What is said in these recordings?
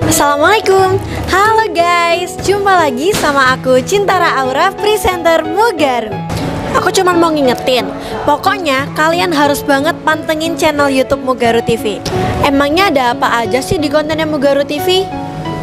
Assalamualaikum. Halo guys, jumpa lagi sama aku Cintara Aura, presenter Mugaru. Aku cuma mau ngingetin, pokoknya kalian harus banget pantengin channel YouTube Mugaru TV. Emangnya ada apa aja sih di kontennya Mugaru TV?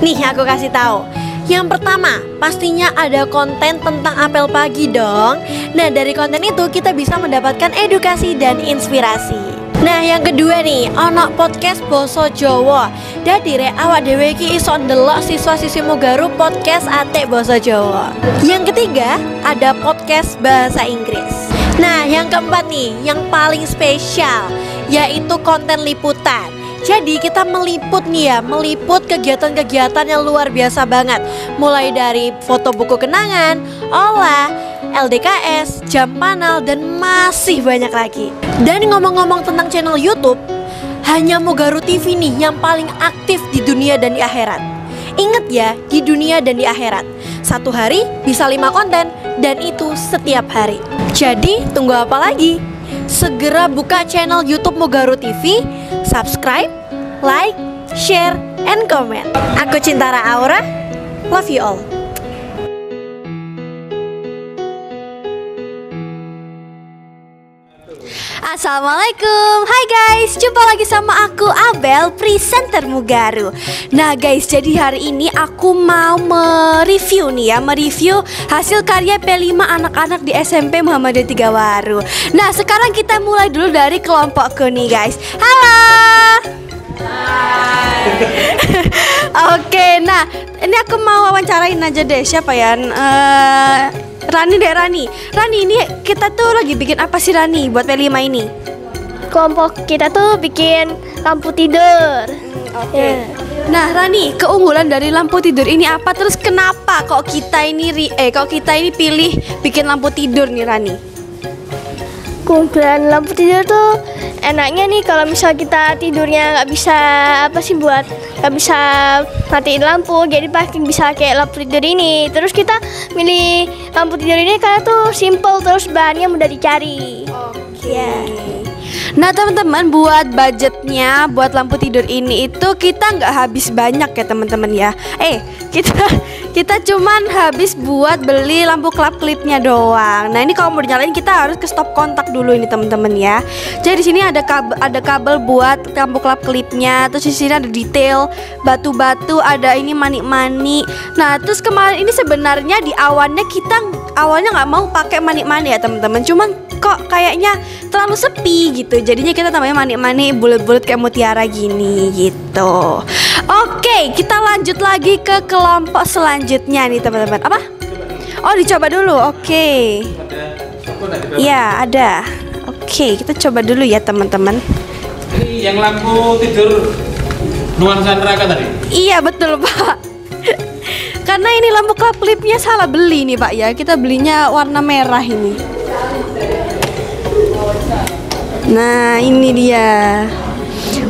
Nih aku kasih tahu. Yang pertama, pastinya ada konten tentang apel pagi dong. Nah, dari konten itu kita bisa mendapatkan edukasi dan inspirasi. Nah, yang kedua nih, ono podcast Boso Jowo. Dadi rek awak dhewe iki iso ndelok siswa-siswi Mugaru podcast Atik Boso Jowo. Yang ketiga, ada podcast bahasa Inggris. Nah, yang keempat nih, yang paling spesial, yaitu konten liputan. Jadi kita meliput nih ya, meliput kegiatan-kegiatan yang luar biasa banget. Mulai dari foto buku kenangan, olah, LDKS, jam panel, dan masih banyak lagi. Dan ngomong-ngomong tentang channel YouTube, hanya Mugaru TV nih yang paling aktif di dunia dan di akhirat. Ingat ya, di dunia dan di akhirat. Satu hari bisa 5 konten, dan itu setiap hari. Jadi tunggu apa lagi? Segera buka channel YouTube Mugaru TV, subscribe, like, share, and comment. Aku Cintara Aura, love you all. Assalamualaikum, hai guys, jumpa lagi sama aku Abel, presenter Mugaru. Nah guys, jadi hari ini aku mau mereview nih ya, mereview hasil karya P5 anak-anak di SMP Muhammadiyah Tigawaru. Nah sekarang kita mulai dulu dari kelompokku nih guys. Halo. Hai. Oke, nah ini aku mau wawancarain aja deh, siapa ya? Rani deh, Rani, ini kita tuh lagi bikin apa sih Rani buat P5 ini? Kelompok kita tuh bikin lampu tidur. Oke. Nah Rani, keunggulan dari lampu tidur ini apa? Terus kenapa kok kita ini pilih bikin lampu tidur nih Rani? Keunggulan lampu tidur tuh enaknya nih kalau misal kita tidurnya nggak bisa matiin lampu, jadi pasti bisa kayak lampu tidur ini. Terus kita milih lampu tidur ini karena tuh simple, terus bahannya mudah dicari. Oke. Yeah. Nah teman-teman, buat budgetnya buat lampu tidur ini itu kita nggak habis banyak ya teman-teman ya. Kita cuman habis buat beli lampu klip-klipnya doang. Nah ini kalau mau dinyalain kita harus ke stop kontak dulu ini teman-teman ya. Jadi di sini ada kabel buat lampu klip-klipnya. Terus di sini ada detail batu-batu, ada ini manik-manik. Nah terus kemarin ini sebenarnya di awalnya nggak mau pakai manik-manik ya teman-teman. Cuman kok kayaknya terlalu sepi gitu. Jadinya kita tambahnya manik-manik bulat-bulat kayak mutiara gini gitu. Oke, kita lanjut lagi ke kelompok selanjutnya nih teman-teman. Apa? Oh, dicoba dulu. Oke. Iya, ada. Oke, kita coba dulu ya teman-teman. Ini yang lampu tidur nuansa neraka tadi? Iya, betul Pak. Karena ini lampu klip-klipnya salah beli nih Pak ya. Kita belinya warna merah ini. Nah, ini dia.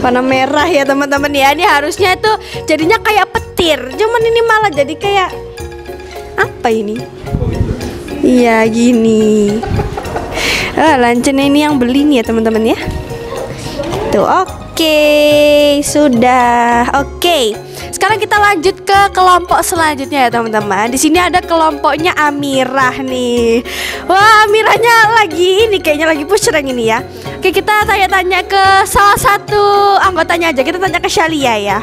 Warna merah ya teman-teman ya. Ini harusnya tuh jadinya kayak petir. Cuman ini malah jadi kayak apa ini? Iya gini. Lancen ini yang beli nih ya teman-teman ya. Tuh oke, sudah. Oke. Sekarang kita lanjut ke kelompok selanjutnya ya teman-teman. Di sini ada kelompoknya Amirah nih. Wah, Amirahnya kayaknya lagi pusreng ini ya. Oke, kita tanya-tanya ke salah satu anggotanya aja. Kita tanya ke Shalia ya.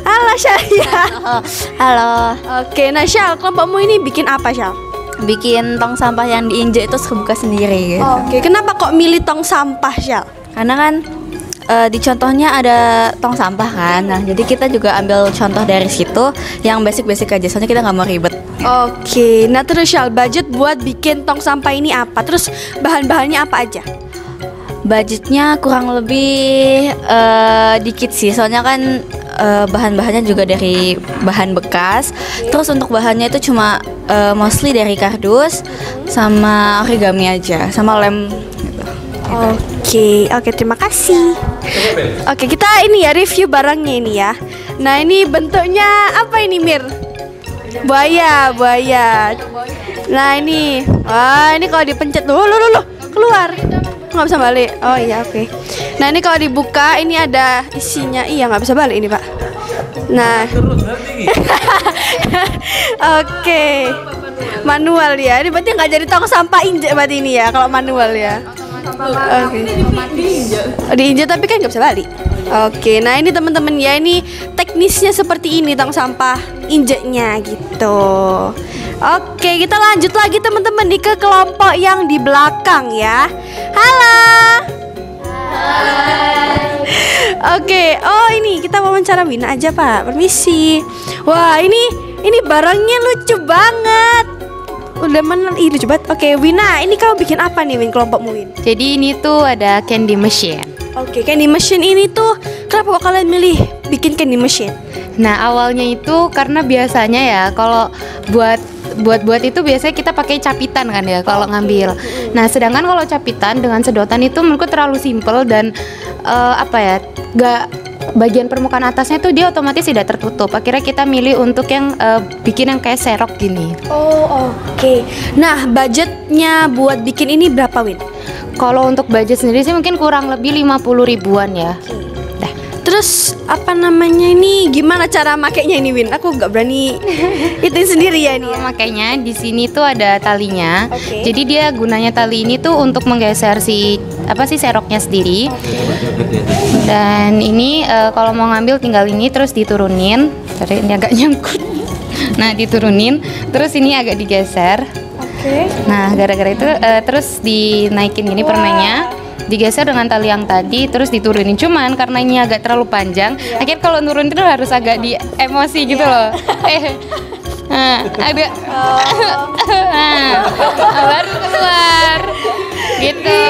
Halo Shalia. Halo. Oke, nah Syal, kelompokmu ini bikin apa Syal? Bikin tong sampah yang diinjek itu kebuka sendiri gitu. Oke, kenapa kok milih tong sampah Syal? Karena kan di contohnya ada tong sampah kan. Nah, jadi kita juga ambil contoh dari situ yang basic-basic aja. Soalnya kita nggak mau ribet. Oke, nah terus Syal, budget buat bikin tong sampah ini apa? Terus bahan-bahannya apa aja? Budgetnya kurang lebih dikit sih. Soalnya kan bahan-bahannya juga dari bahan bekas. Terus untuk bahannya itu cuma mostly dari kardus sama origami aja, sama lem gitu. Oke, terima kasih. Oke, kita ini ya review barangnya ini ya. Nah, ini bentuknya apa ini Mir? Buaya. Nah, ini. Wah, ini kalau dipencet loh, keluar. Nggak bisa balik. Oh iya, oke. Nah, ini kalau dibuka ini ada isinya. Iya, nggak bisa balik ini, Pak. Nah, Terus berarti. oke. Manual ya. Ini berarti nggak jadi tong sampah injek berarti ini ya kalau manual ya. Oke. Oh, diinjek tapi kan nggak bisa balik. Oke, nah ini teman-teman ya, ini teknisnya seperti ini tong sampah injeknya gitu. Oke, kita lanjut lagi teman-teman nih ke kelompok yang di belakang ya. Halo. Oke, oh ini kita wawancara Wina aja Pak, permisi. Wah ini barangnya lucu banget. Udah mana? Ih lucu banget. Oke Wina, ini kamu bikin apa nih Win, kelompokmu Win? Jadi ini tuh ada candy machine. Oke, candy machine ini tuh kenapa kok kalian milih bikin candy machine? Nah awalnya itu karena biasanya ya kalau buat itu biasanya kita pakai capitan kan ya kalau ngambil. Nah sedangkan kalau capitan dengan sedotan itu menurutku terlalu simple dan gak bagian permukaan atasnya tuh dia otomatis tidak tertutup. Akhirnya kita milih untuk yang bikin yang kayak serok gini. Oh oke. Nah budgetnya buat bikin ini berapa Win? Kalau untuk budget sendiri sih mungkin kurang lebih 50 ribuan ya. Terus apa namanya ini, gimana cara makainya ini Win? Aku nggak berani ituin sendiri ya ini. Ya? Makanya di sini tuh ada talinya. Oke. Jadi dia gunanya tali ini tuh untuk menggeser seroknya sendiri. Dan ini kalau mau ngambil tinggal ini terus diturunin. Sorry, ini agak nyangkut. Nah diturunin, terus ini agak digeser. Oke. Nah gara-gara itu terus dinaikin gini permennya, digeser dengan tali yang tadi, terus diturunin. Cuman karena ini agak terlalu panjang, akhirnya kalau nurun itu harus agak di emosi gitu loh. Ada baru keluar gitu.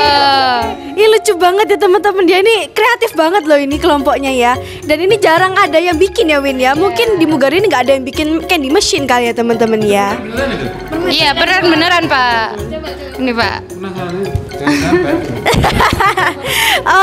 Ini lucu banget ya teman-teman, dia ini kreatif banget loh ini kelompoknya ya. Dan ini jarang ada yang bikin ya Win ya. Mungkin di Mugaru ini nggak ada yang bikin candy machine kali ya teman-teman ya. Iya beneran Pak. Ini Pak.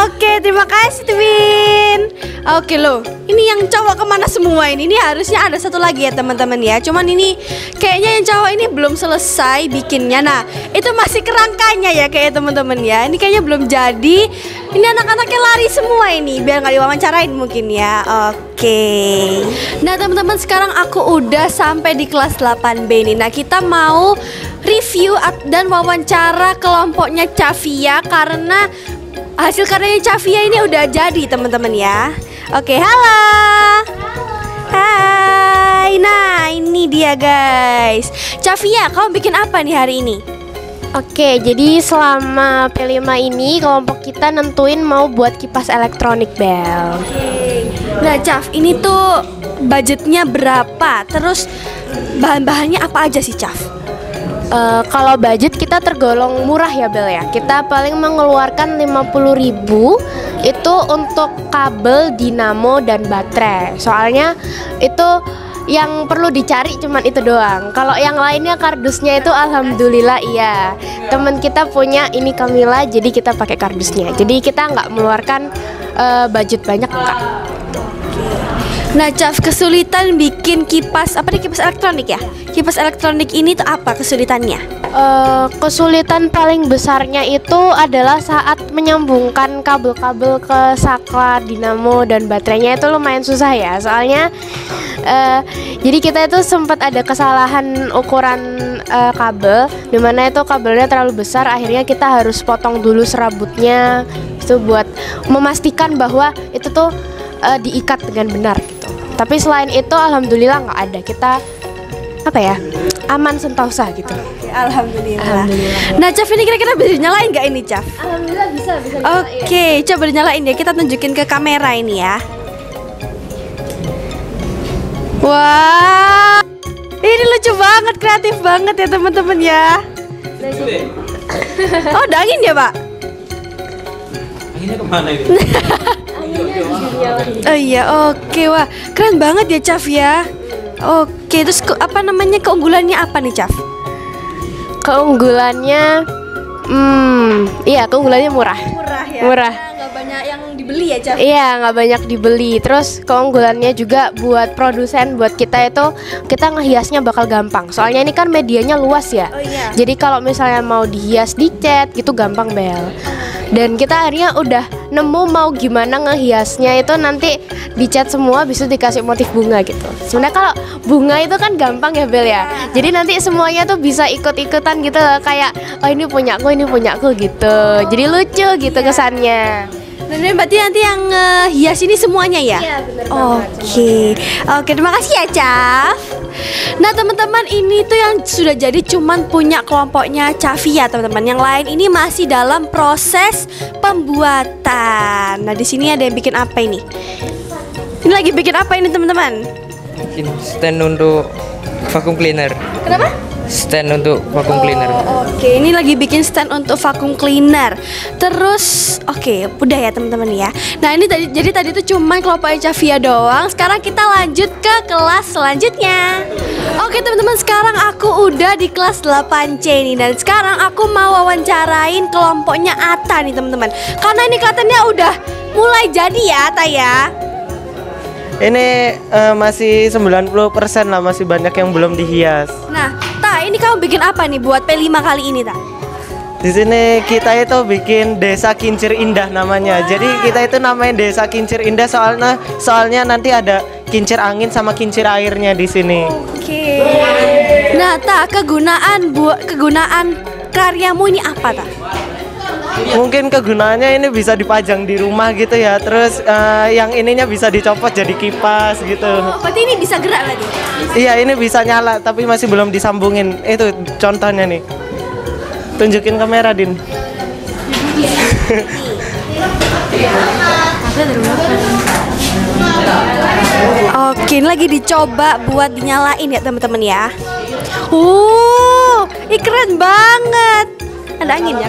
Oke, terima kasih Win. Oke loh, ini yang cowok kemana semua ini? Ini harusnya ada satu lagi ya teman-teman ya. Cuman ini kayaknya yang cowok ini belum selesai bikinnya. Nah, itu masih kerangkanya ya kayak teman-teman ya. Ini kayaknya belum jadi. Ini anak-anaknya lari semua ini, biar nggak diwawancarain mungkin ya. Oke. Nah teman-teman, sekarang aku udah sampai di kelas 8B nih. Nah kita mau review dan wawancara kelompoknya Chavia karena hasil karyanya Chavia ini udah jadi teman-teman ya. Oke, halo. Hai. Nah, ini dia guys. Chavia, kamu bikin apa nih hari ini? Oke, jadi selama P5 ini kelompok kita nentuin mau buat kipas elektronik Bel. Nah, Chav, ini tuh budgetnya berapa? Terus bahan-bahannya apa aja sih, Chav? Kalau budget kita tergolong murah ya Bel ya. Kita paling mengeluarkan 50.000 itu untuk kabel, dinamo dan baterai. Soalnya itu yang perlu dicari cuman itu doang. Kalau yang lainnya kardusnya itu alhamdulillah iya. Temen kita punya ini Kamila, jadi kita pakai kardusnya. Jadi kita nggak mengeluarkan budget banyak enggak. Nah, Chav, kesulitan bikin kipas apa nih, kipas elektronik ya? Kipas elektronik ini tuh apa kesulitannya? Kesulitan paling besarnya itu adalah saat menyambungkan kabel-kabel ke saklar, dinamo dan baterainya itu lumayan susah ya. Soalnya jadi kita itu sempat ada kesalahan ukuran kabel, dimana itu kabelnya terlalu besar. Akhirnya kita harus potong dulu serabutnya itu buat memastikan bahwa itu tuh diikat dengan benar gitu. Tapi selain itu alhamdulillah nggak ada, kita aman sentosa gitu. Alhamdulillah. Nah, Chav, ini kira-kira bisa nyalain nggak ini, Chav? Alhamdulillah bisa Oke, coba dinyalain ya. Kita tunjukin ke kamera ini ya. Wah, ini lucu banget, kreatif banget ya teman-teman ya. Oh, ada angin ya Pak? Akhirnya kemana itu? Oh iya, oke, wah keren banget ya Chav ya. Oke, terus keunggulannya apa nih Chav? Keunggulannya, keunggulannya murah. Murah ya. Murah. Nggak banyak yang dibeli ya Chav? Iya, nggak banyak dibeli. Terus keunggulannya juga buat produsen, buat kita itu kita ngehiasnya bakal gampang. Soalnya ini kan medianya luas ya. Oh iya. Jadi kalau misalnya mau dihias, dicat gitu gampang Bel. Dan kita akhirnya udah nemu mau gimana ngehiasnya itu nanti dicat semua, bisa dikasih motif bunga gitu. Sebenarnya kalau bunga itu kan gampang ya Bel ya. Jadi nanti semuanya tuh bisa ikut-ikutan gitu loh, kayak oh ini punyaku gitu. Jadi lucu gitu kesannya. Dan ini berarti nanti yang hias ini semuanya ya? Iya, bener Oke, terima kasih ya Caf. Nah teman-teman, ini tuh yang sudah jadi cuman punya kelompoknya Cafia teman-teman. Yang lain ini masih dalam proses pembuatan. Nah di sini ada yang bikin apa ini? Ini lagi bikin apa ini teman-teman? Bikin stand untuk vacuum cleaner. Kenapa? Stand untuk vacuum cleaner. Oke, ini lagi bikin stand untuk vacuum cleaner. Terus, oke, udah ya teman-teman ya. Nah ini jadi tadi tuh cuma kelompoknya Cafia doang. Sekarang kita lanjut ke kelas selanjutnya. Oke teman-teman, sekarang aku udah di kelas 8C nih. Dan sekarang aku mau wawancarain kelompoknya Ata nih teman-teman. Karena ini kelihatannya udah mulai jadi ya Ata ya. Ini masih 90% lah, masih banyak yang belum dihias. Nah, Ta, ini kamu bikin apa nih buat P5 kali ini, Ta? Di sini kita itu bikin Desa Kincir Indah namanya. Jadi kita itu namanya Desa Kincir Indah soalnya nanti ada kincir angin sama kincir airnya di sini. Oke. Nah, Ta, kegunaan karyamu ini apa, Ta? Mungkin kegunaannya ini bisa dipajang di rumah gitu ya. Terus yang ininya bisa dicopot jadi kipas gitu. Oh, berarti ini bisa gerak lagi? Iya, ini bisa nyala tapi masih belum disambungin. Itu contohnya nih. Tunjukin kamera, Din. Oke, ini lagi dicoba buat dinyalain ya teman-teman ya. Ini keren banget. Ada angin ya?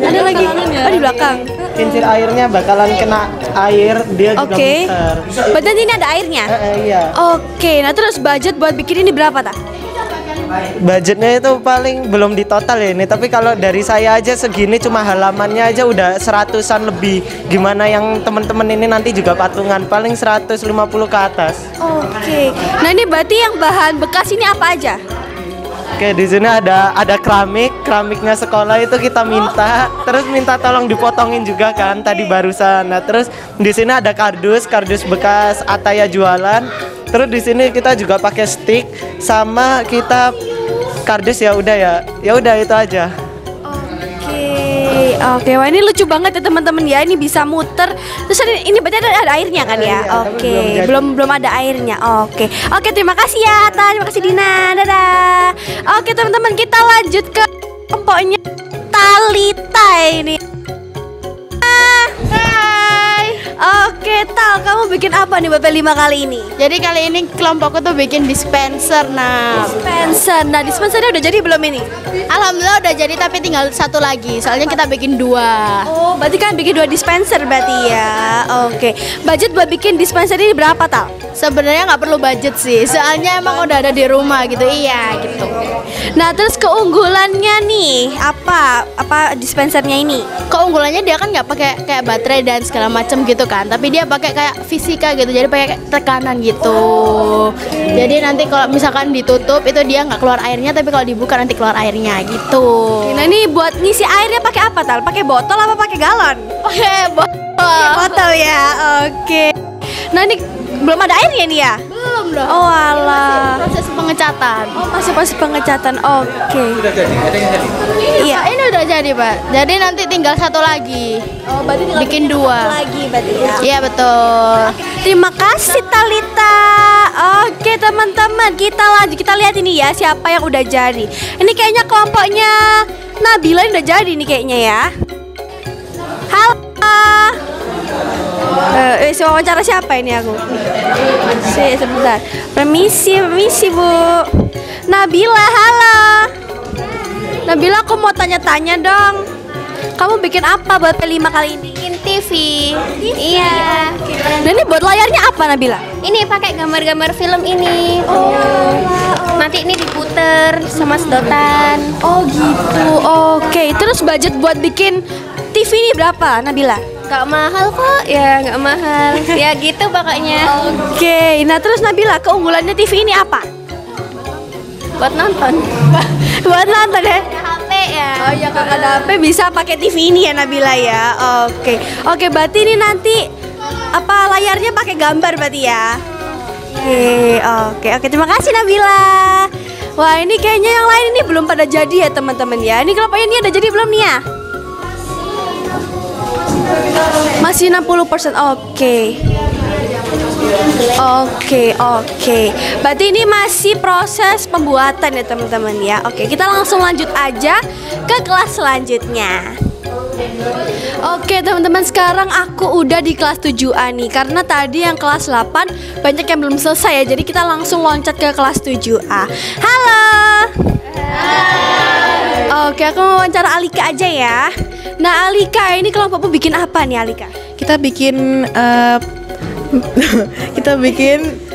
Ada lagi? Oh, di belakang. Kincir airnya bakalan kena air, dia juga muter. Berarti ini ada airnya? Iya. Oke, nah terus budget buat bikin ini berapa, Ta? Budgetnya itu paling belum ditotal ya ini. Tapi kalau dari saya aja segini cuma halamannya aja udah 100-an lebih. Gimana yang teman-teman ini nanti juga patungan, paling 150 ke atas. Oke. Nah ini berarti yang bahan bekas ini apa aja? Oke, di sini ada keramiknya sekolah itu kita minta, terus minta tolong dipotongin juga kan tadi barusan. Nah, terus di sini ada kardus bekas Ataya jualan. Terus di sini kita juga pakai stick sama kita kardus ya udah itu aja. Oke, wah ini lucu banget ya teman-teman ya. Ini bisa muter. Terus ini berarti ada airnya kan ya? Iya, oke, belum ada airnya. Oke, terima kasih ya Ata, terima kasih Dina. Dadah. Oke teman-teman, kita lanjut ke kelompoknya Talita ini. Oke, Tal, kamu bikin apa nih buat P5 kali ini? Jadi kali ini kelompokku tuh bikin dispenser. Nah, dispensernya udah jadi belum ini? alhamdulillah udah jadi, tapi tinggal satu lagi. Soalnya kita bikin 2. Oh, berarti kan bikin 2 dispenser berarti ya. Oke. Budget buat bikin dispenser ini berapa, Tal? Sebenarnya nggak perlu budget sih. Soalnya emang udah ada di rumah gitu. Iya, gitu. Nah, terus keunggulannya nih apa dispensernya ini? Keunggulannya dia kan nggak pakai kayak baterai dan segala macam gitu kan, tapi dia pakai kayak fisika gitu, jadi pakai tekanan gitu. Jadi nanti kalau misalkan ditutup itu dia nggak keluar airnya, tapi kalau dibuka nanti keluar airnya gitu. Nah ini buat ngisi airnya pakai apa, Tal? Pakai botol apa pakai galon? Pakai botol ya. Oke. Nah ini belum ada airnya nih ya? Belum dong. Oh alah. Proses pengecatan. Oh masih proses pengecatan. Oke. Sudah jadi, ada yang jadi. Iya. Ini udah jadi Pak. Jadi nanti tinggal satu lagi. Oh berarti tinggal bikin 2 lagi berarti ya. Iya betul. Terima kasih Talita. Oke teman-teman, kita lanjut, kita lihat ini ya siapa yang udah jadi. Ini kayaknya kelompoknya Nabila yang udah jadi nih kayaknya ya. Halo. Wawancara siapa ini aku? Sebentar. Permisi Bu. Nabila, halo. Nabila, aku mau tanya-tanya dong. Kamu bikin apa buat P5 kali ini? Bikin TV. Iya. Dan ini buat layarnya apa, Nabila? Ini pakai gambar-gambar film ini. Nanti ini diputer sama sedotan. Oh gitu. Oke. Terus budget buat bikin TV ini berapa, Nabila? Gak mahal kok, ya gak mahal. Ya gitu pokoknya. Oke. Nah terus Nabila, keunggulannya TV ini apa? Buat nonton. Buat nonton ya? HP ya. Oh iya, kalau nggak ada HP bisa pakai TV ini ya Nabila ya. Oke, berarti ini nanti apa layarnya pakai gambar berarti ya? Oke, terima kasih Nabila. Wah, ini kayaknya yang lain ini belum pada jadi ya teman-teman ya. Ini kelompoknya ini ada jadi belum nih ya? Masih 60%. Oke. Berarti ini masih proses pembuatan ya teman-teman ya. Oke, kita langsung lanjut aja ke kelas selanjutnya. Oke teman-teman, sekarang aku udah di kelas 7A nih. Karena tadi yang kelas 8 banyak yang belum selesai ya. Jadi kita langsung loncat ke kelas 7A. Halo. Oke, aku mau wawancara Alika aja ya. Nah Alika, ini kelompokmu bikin apa nih Alika? Kita bikin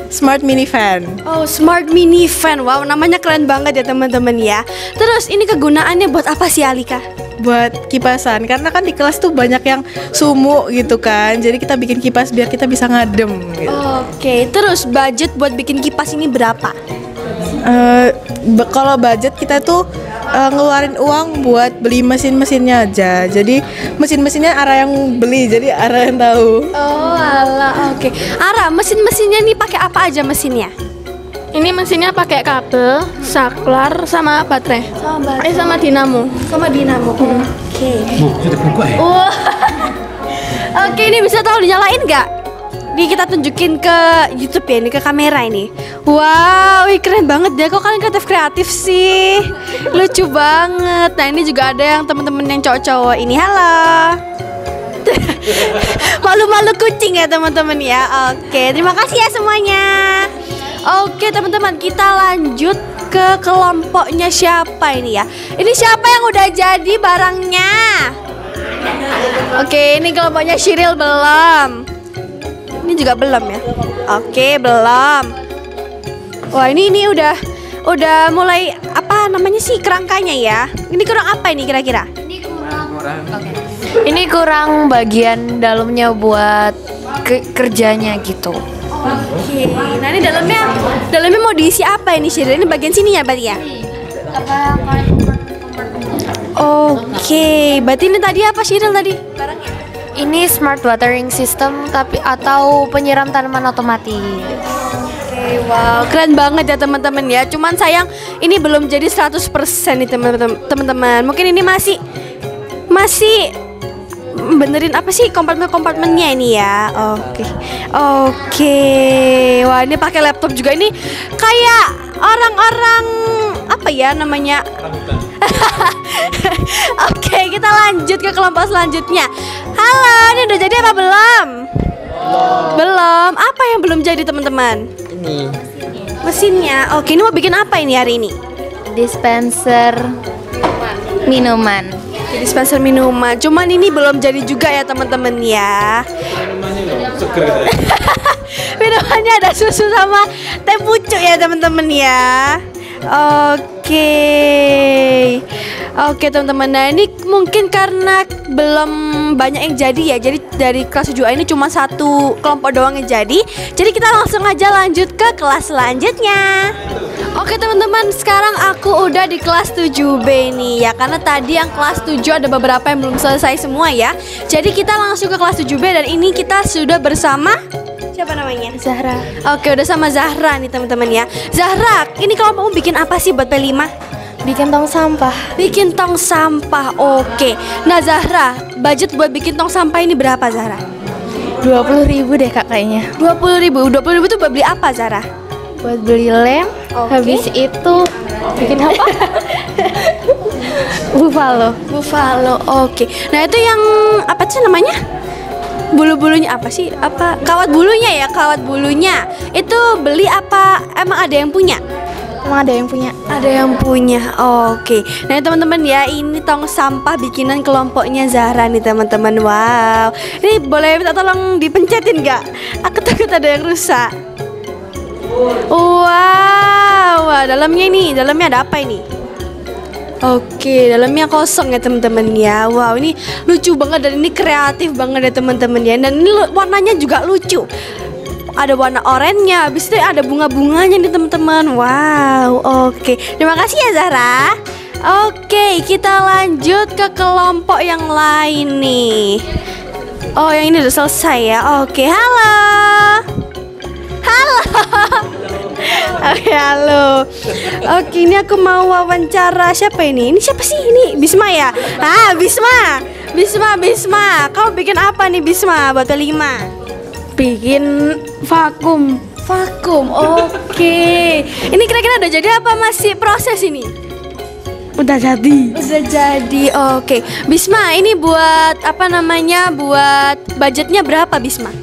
smart minivan. Oh, smart minivan. Wow, namanya keren banget ya teman-teman ya. Terus ini kegunaannya buat apa sih Alika? Buat kipasan, karena kan di kelas tuh banyak yang sumuk gitu kan. Jadi kita bikin kipas biar kita bisa ngadem gitu. Oke, terus budget buat bikin kipas ini berapa? Kalau budget kita tuh ngeluarin uang buat beli mesin-mesinnya aja. Jadi mesin-mesinnya Ara yang beli, jadi Ara yang tahu. Oh alah, oke. Ara, mesin-mesinnya nih pakai apa aja mesinnya? Ini mesinnya pakai kabel, saklar, sama baterai. Sama dinamo. Sama dinamo. Oke. Sudah buka ya? Oke, ini bisa tolong dinyalain nggak? Nih kita tunjukin ke YouTube ya, ini ke kamera ini. Wow, keren banget deh. Kok kalian kreatif sih? Lucu banget. Nah ini juga ada yang teman-teman yang cowok-cowok ini. Halo. Malu-malu kucing ya teman-teman ya. Oke, terima kasih ya semuanya. Oke teman-teman, kita lanjut ke kelompoknya siapa ini ya. Ini siapa yang udah jadi barangnya? Oke, ini kelompoknya Shiril belum. Ini juga belum ya. Oke, belum. Wah, ini udah mulai apa namanya sih kerangkanya ya. Ini kurang apa ini kira-kira? Ini kurang bagian dalamnya buat kerjanya gitu. Oke. Nah, ini dalamnya mau diisi apa ini Shiril? Ini bagian sini ya berarti ya? Oke, berarti ini tadi apa Shiril tadi? Barangnya? Ini smart watering system atau penyiram tanaman otomatis. Oke, wow, keren banget ya teman-teman ya. Cuman sayang ini belum jadi 100% nih teman-teman. Mungkin ini masih benerin apa sih kompartemen-kompartemennya ini ya. Oke. Wah, ini pakai laptop juga. Ini kayak orang-orang apa ya namanya? Oke, kita lanjut ke kelompok selanjutnya. Halo, ini udah jadi apa belum? Belum. Apa yang belum jadi teman-teman? Ini mesinnya. Oke, ini mau bikin apa ini hari ini? Dispenser minuman. Dispenser minuman. Cuman ini belum jadi juga ya teman-teman ya. Minumannya ada susu sama teh pucuk ya teman-teman ya. Oke teman-teman. Nah ini mungkin karena belum banyak yang jadi ya. Jadi dari kelas 7A ini cuma satu kelompok doang yang jadi. Jadi kita langsung aja lanjut ke kelas selanjutnya. Oke teman-teman, sekarang aku udah di kelas 7B nih ya. Karena tadi yang kelas 7 ada beberapa yang belum selesai semua ya. Jadi kita langsung ke kelas 7B dan ini kita sudah bersama siapa namanya? Zahra. Oke, udah sama Zahra nih teman-teman ya. Zahra, ini kamu bikin apa sih buat P5? Bikin tong sampah. Bikin tong sampah. Oke. Nah Zahra, budget buat bikin tong sampah ini berapa Zahra? 20.000 deh kak kayaknya. 20.000. 20.000 itu buat beli apa Zahra? Buat beli lem. Habis itu bikin apa? Buffalo. Oke. Nah itu yang apa sih namanya? Bulu-bulunya apa sih? Apa? Kawat bulunya ya, kawat bulunya. Itu beli apa? Emang ada yang punya? Emang ada yang punya? Ada yang punya. Oke. Nah teman-teman ya, ini tong sampah bikinan kelompoknya Zahra nih teman-teman. Wow. Ini boleh minta tolong dipencetin nggak? Aku takut ada yang rusak. Wow. Wah, dalamnya ada apa ini? Oke, dalamnya kosong ya teman-teman ya. Wow, ini lucu banget dan ini kreatif banget ya teman-teman ya. Dan ini warnanya juga lucu. Ada warna oranye, habis itu ada bunga-bunganya nih teman-teman. Wow, oke. Terima kasih ya Zahra. Oke, kita lanjut ke kelompok yang lain nih. Oh, yang ini udah selesai ya. Oke, halo. Halo. Oke, halo. Oke, ini aku mau wawancara siapa ini? Ini siapa sih ini? Bisma ya? Ah, Bisma. Bisma. Kamu bikin apa nih Bisma? Buat 5. Bikin vakum. Oke. Ini kira-kira udah jadi apa masih proses ini? Udah jadi. Oke. Bisma, ini buat apa namanya? Buat budgetnya berapa Bisma?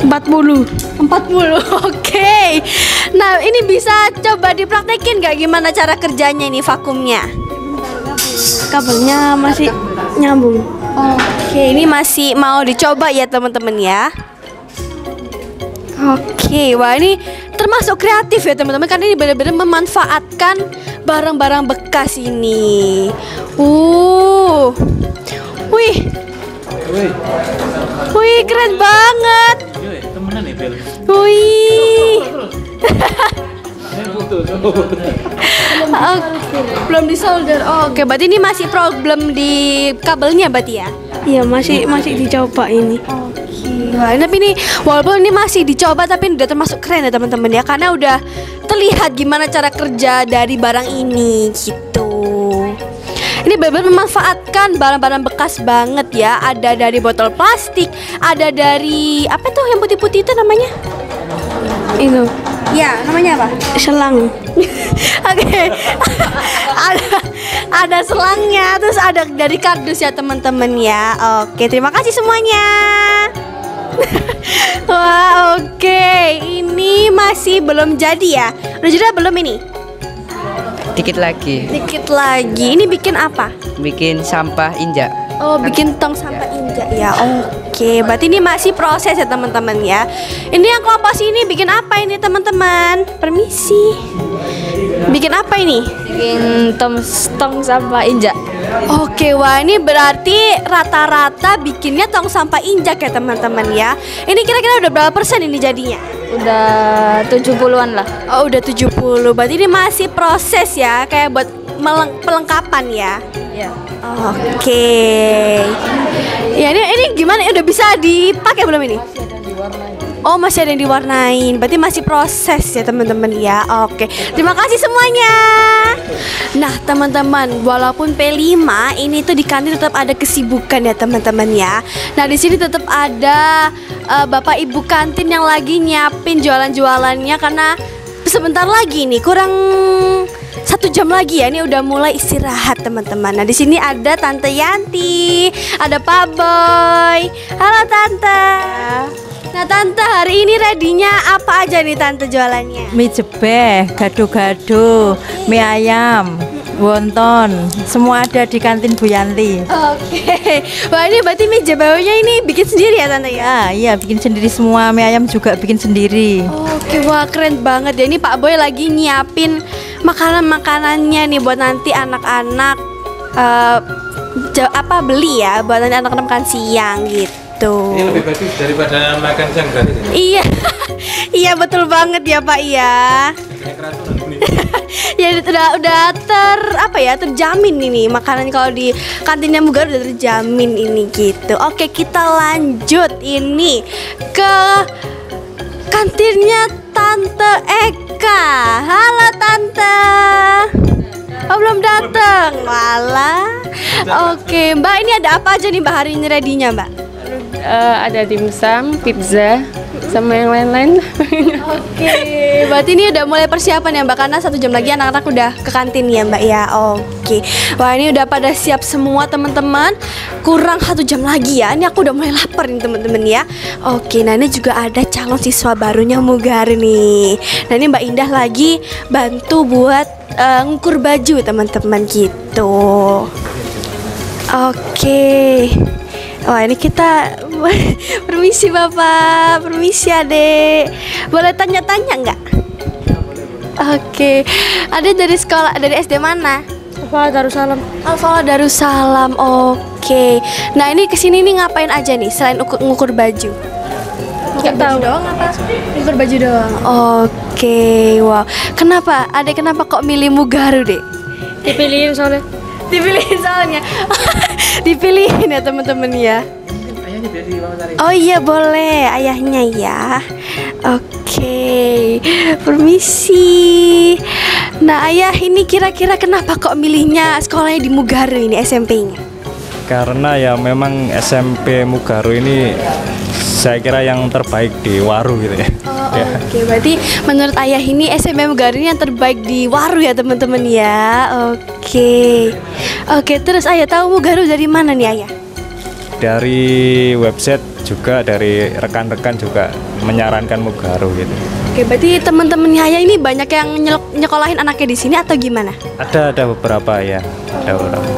40. Oke. Nah, ini bisa coba dipraktekin gak gimana cara kerjanya ini vakumnya? Kabelnya masih nyambung. Oke, ini masih mau dicoba ya teman-teman ya. Oke, wah ini termasuk kreatif ya teman-teman, karena ini benar-benar memanfaatkan barang-barang bekas ini. Wih, keren banget. Wih. Belum disolder. Oke, berarti ini masih problem di kabelnya berarti ya? Iya, masih dicoba ini. Wah, tapi ini walaupun ini masih dicoba tapi udah termasuk keren ya teman-teman ya, karena udah terlihat gimana cara kerja dari barang ini gitu. Ini benar-benar memanfaatkan barang-barang bekas banget ya. Ada dari botol plastik, ada dari apa tuh yang putih-putih itu namanya? Itu. Ya, namanya apa? Selang. Oke. Ada selangnya, terus ada dari kardus ya teman-teman ya. Oke, terima kasih semuanya. Wah, oke. Ini masih belum jadi ya. Udah jadi belum ini? Dikit lagi. Ini bikin apa? Bikin sampah injak. Oh, bikin tong sampah injak ya. Oke, berarti ini masih proses ya teman-teman ya. Ini yang kelompok sini bikin apa ini teman-teman? Permisi. Bikin apa ini? Bikin tong sampah injak. Oke, wah ini berarti rata-rata bikinnya tong sampah injak ya teman-teman ya. Ini kira-kira udah berapa persen ini jadinya? Udah 70-an lah. Oh, udah 70. Berarti ini masih proses ya, kayak buat pelengkapan ya. Iya. Oke. Ya ini gimana? Udah bisa dipakai belum ini? Oh, masih ada yang diwarnain. Berarti masih proses ya teman-teman ya. Oke. Terima kasih semuanya. Nah, teman-teman, walaupun P5 ini tuh di kantin tetap ada kesibukan ya teman-teman ya. Nah, di sini tetap ada Bapak Ibu kantin yang lagi nyiapin jualan-jualannya, karena sebentar lagi nih, kurang 1 jam lagi ya, ini udah mulai istirahat teman-teman. Nah, di sini ada Tante Yanti, ada Pak Boy. Halo Tante. Nah Tante, hari ini ready-nya apa aja nih Tante jualannya? Mie jebeh, gado-gado, mie ayam, wonton, semua ada di kantin Bu Yanti. Oke. Wah, ini berarti mie jebehnya ini bikin sendiri ya Tante ya? Iya, bikin sendiri semua, mie ayam juga bikin sendiri. Oke, wah keren banget ya. Ini Pak Boy lagi nyiapin makanan-makanannya nih buat nanti anak-anak beli ya, buat nanti anak-anak makan siang gitu. Ini lebih bagus daripada makan siang gratis. Iya. Iya betul banget ya Pak ya. Ya udah terjamin ini makanan kalau di kantinnya Mugaru udah terjamin ini gitu. Oke, kita lanjut ini ke kantinnya Tante Eka. Halo Tante. Oh, belum datang. Walah. Oke, Mbak, ini ada apa aja nih Mbak hari ini ready-nya, Mbak? Ada dimsum, pizza, sama yang lain-lain. Oke, berarti ini udah mulai persiapan ya Mbak, karena 1 jam lagi anak-anak udah ke kantin ya Mbak ya. Oke, wah ini udah pada siap semua teman-teman. Kurang 1 jam lagi ya. Ini aku udah mulai lapar nih teman-teman ya. Oke, nah ini juga ada calon siswa barunya Mugaru nih. Nah ini Mbak Indah lagi bantu buat ngukur baju teman-teman gitu. Oke. Wah ini kita permisi Bapak, permisi Adek. Boleh tanya-tanya nggak? Oke. Adek dari sekolah, dari SD mana? Alfa Darussalam. Alfa Darussalam. Oke. Nah ini kesini nih ngapain aja nih selain ngukur baju? Nggak tahu doang apa? Ukur baju doang. Oke, wow. Kenapa? Adek kenapa kok milih Mugaru, Dek? Dipilihin soalnya. Dipilihin soalnya. Dipilihin ya teman-teman ya. Oh iya boleh, ayahnya ya. Oke, permisi. Nah ayah ini kira-kira kenapa kok milihnya sekolahnya di Mugaru ini SMP-nya? Karena ya memang SMP Mugaru ini saya kira yang terbaik di Waru gitu ya. Oke, berarti menurut ayah ini SMP Mugaru ini yang terbaik di Waru ya teman-teman ya. Oke, terus ayah tahu Mugaru dari mana nih ayah? Dari website juga, dari rekan-rekan juga menyarankan Mugaru gitu. Oke, berarti teman-temannya ayah ini banyak yang nyekolahin anaknya di sini atau gimana? Ada beberapa ya, ada beberapa.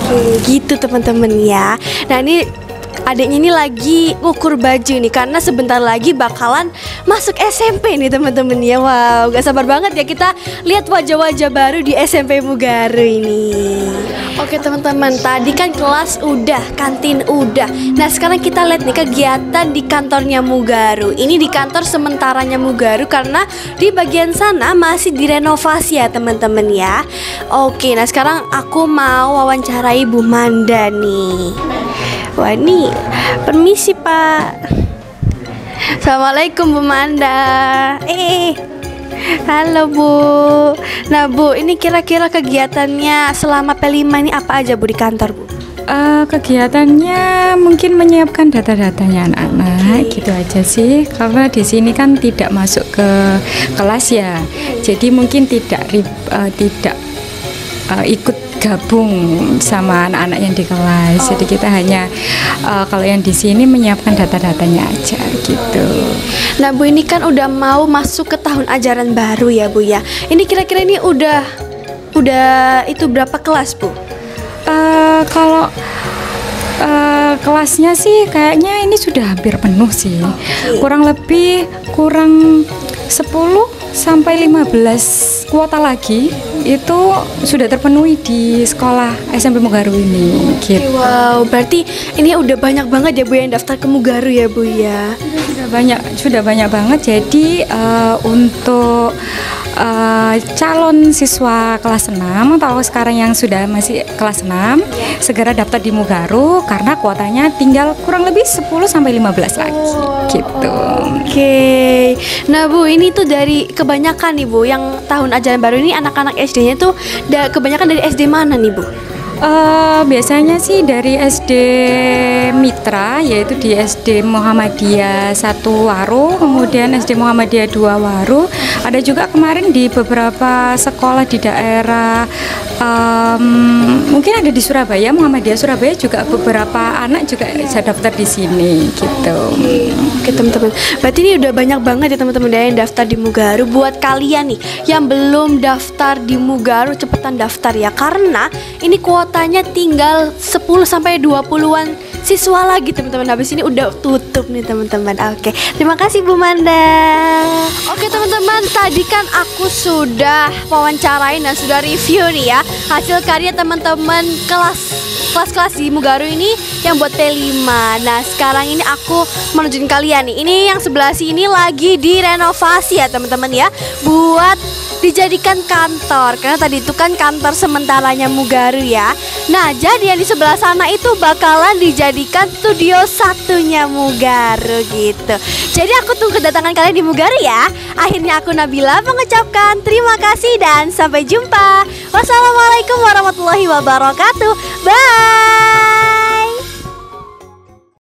Oke, gitu teman-teman ya. Nah ini adiknya ini lagi ngukur baju nih karena sebentar lagi bakalan masuk SMP nih teman-teman ya. Wow, gak sabar banget ya kita lihat wajah-wajah baru di SMP Mugaru ini. Oke teman-teman, tadi kan kelas udah, kantin udah. Nah sekarang kita lihat nih kegiatan di kantornya Mugaru. Ini di kantor sementaranya Mugaru karena di bagian sana masih direnovasi ya teman-teman ya. Oke, nah sekarang aku mau wawancarai Bu Manda nih. Wah ini, permisi Pak. Assalamualaikum Bu Manda. Halo Bu. Nah Bu, ini kira-kira kegiatannya selama P5 ini apa aja Bu di kantor Bu? Kegiatannya mungkin menyiapkan data-datanya anak-anak gitu aja sih, karena di sini kan tidak masuk ke kelas ya, jadi mungkin tidak ikut gabung sama anak-anak yang di kelas. Jadi kita hanya kalau yang di sini menyiapkan data-datanya aja gitu. Nah Bu, ini kan udah mau masuk ke tahun ajaran baru ya Bu ya. Ini kira-kira ini udah itu berapa kelas Bu? Kalau kelasnya sih kayaknya ini sudah hampir penuh sih. Kurang 10 sampai 15 kuota lagi itu sudah terpenuhi di sekolah SMP Mugaru ini gitu. Wow, berarti ini udah banyak banget ya Bu yang daftar ke Mugaru ya Bu ya. Sudah banyak banget. Jadi untuk calon siswa kelas 6 atau sekarang yang sudah masih kelas 6 segera daftar di Mugaru karena kuotanya tinggal kurang lebih 10 sampai 15 lagi gitu. Oke. Nah Bu, ini tuh dari kebanyakan nih Bu yang tahun ajaran baru ini anak-anak SD-nya tuh kebanyakan dari SD mana nih Bu? Biasanya sih dari SD Mitra, yaitu di SD Muhammadiyah 1 Waru, kemudian SD Muhammadiyah 2 Waru. Ada juga kemarin di beberapa sekolah di daerah, mungkin ada di Surabaya, Muhammadiyah Surabaya juga beberapa anak juga bisa daftar di sini gitu. Oke teman-teman, berarti ini udah banyak banget ya teman-teman yang daftar di Mugaru. Buat kalian nih yang belum daftar di Mugaru, cepetan daftar ya, karena ini kuotanya tinggal 10 sampai 20-an siswa lagi teman-teman. Habis ini udah tutup nih teman-teman. Oke, terima kasih Bu Manda. Oke teman-teman, tadi kan aku sudah wawancarain dan sudah review nih ya hasil karya teman-teman kelas-kelas di Mugaru ini yang buat P5. Nah sekarang ini aku menujuin kalian nih, ini yang sebelah sini lagi direnovasi ya teman-teman ya, buat dijadikan kantor, karena tadi itu kan kantor sementaranya Mugaru ya. Nah jadi yang di sebelah sana itu bakalan dijadikan studio satunya Mugaru gitu. Jadi aku tunggu kedatangan kalian di Mugaru ya. Akhirnya aku Nabila mengucapkan terima kasih dan sampai jumpa. Wassalamualaikum warahmatullahi wabarakatuh. Bye.